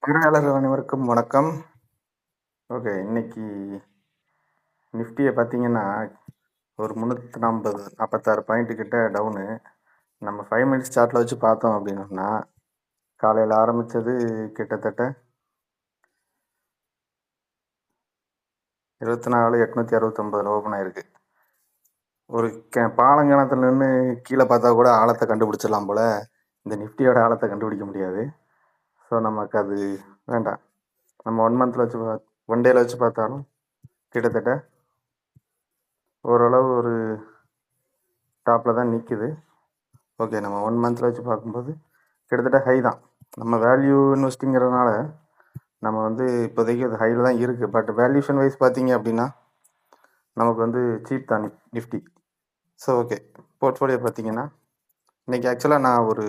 பார்வையாளர்கள் அனைவருக்கும் வணக்கம். ஓகே. இன்னைக்கு நிஃப்டிய பார்த்தீங்கன்னா, ஒரு 346 பாயிண்ட் கிட்ட டவுனு. நம்ம 5 மினிட்ஸ் சார்ட்ல வச்சு பார்த்தோம் அப்படின்னோம்னா, காலையில ஆரம்பிச்சது கிட்டத்தட்ட 24,869ல ஓப்பன் ஆயிருக்கு. ஒரு பாலங்கணத்துல நின்று கீழே பார்த்தா கூட ஆழத்தை கண்டுபிடிச்சிடலாம் போல. இந்த நிஃப்டியோட ஆழத்தை கண்டுபிடிக்க முடியாது. ஸோ நமக்கு அது வேண்டாம். நம்ம 1 மந்த்ல வச்சு ஒன் டேல வச்சு பார்த்தாலும் கிட்டத்தட்ட ஓரளவு ஒரு டாப்பில் தான் நிற்குது. ஓகே. நம்ம 1 மந்த்தில் வச்சு பார்க்கும்போது கிட்டத்தட்ட ஹை தான். நம்ம வேல்யூ இன்வெஸ்டிங்கிறதுனால நம்ம வந்து இப்போதைக்கு அது ஹையில் தான் இருக்குது. பட் வேல்யூஷன் வைஸ் பார்த்தீங்க அப்படின்னா நமக்கு வந்து சீப் தான் நிஃப்டி. So okay. போர்ட்ஃபோலியோ பார்த்தீங்கன்னா இன்றைக்கி ஆக்சுவலாக நான் ஒரு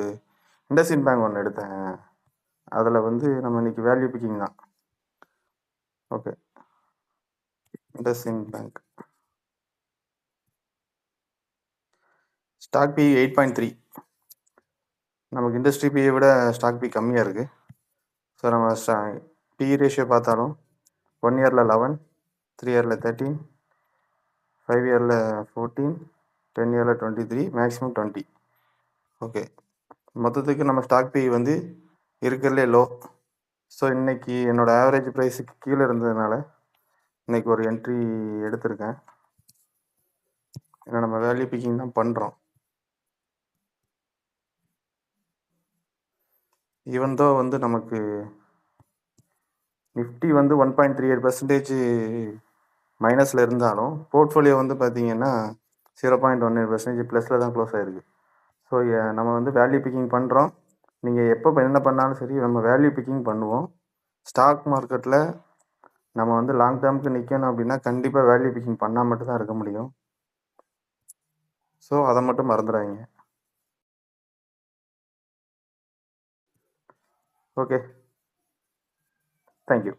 இண்டஸ்இண்ட் பேங்க் ஒன்று எடுத்தேன். அதில் வந்து நம்ம இன்றைக்கி வேல்யூ பிக்கிங் தான். ஓகே. இண்டஸ்இண்ட் பேங்க் ஸ்டாக் பி 8.3. நமக்கு இண்டஸ்ட்ரி பியை விட ஸ்டாக் பி கம்மியாக இருக்குது. ஸோ நம்ம பி ரேஷியோ பார்த்தாலும் 1 இயரில் 11, 3 இயரில் 13, 5 இயரில் 14, 10 இயரில் 23, மேக்ஸிமம் 20. ஓகே. மொத்தத்துக்கு நம்ம ஸ்டாக் பி வந்து இருக்கிறதுலே லோ. ஸோ இன்னைக்கு என்னோடய ஆவரேஜ் ப்ரைஸுக்கு கீழே இருந்ததுனால இன்னைக்கு ஒரு என்ட்ரி எடுத்திருக்கேன். ஏன்னா நம்ம வேல்யூ பிக்கிங் தான் பண்ணுறோம். ஈவன் தோ வந்து நமக்கு நிஃப்டி வந்து 1.38% மைனஸில் இருந்தாலும் போர்ட்ஃபோலியோ வந்து பார்த்தீங்கன்னா 0.18% ப்ளஸில் தான் க்ளோஸ் ஆகிருக்கு. ஸோ நம்ம வந்து வேல்யூ பிக்கிங் பண்ணுறோம். நீங்கள் எப்போ என்ன பண்ணாலும் சரி நம்ம வேல்யூ பிக்கிங் பண்ணுவோம். ஸ்டாக் மார்க்கெட்டில் நம்ம வந்து லாங் டேர்முக்கு நிற்கணும் அப்படின்னா கண்டிப்பாக வேல்யூ பிக்கிங் பண்ணால் மட்டும்தான் இருக்க முடியும். ஸோ அதை மட்டும் மறந்துடாதீங்க. ஓகே. தேங்க்யூ.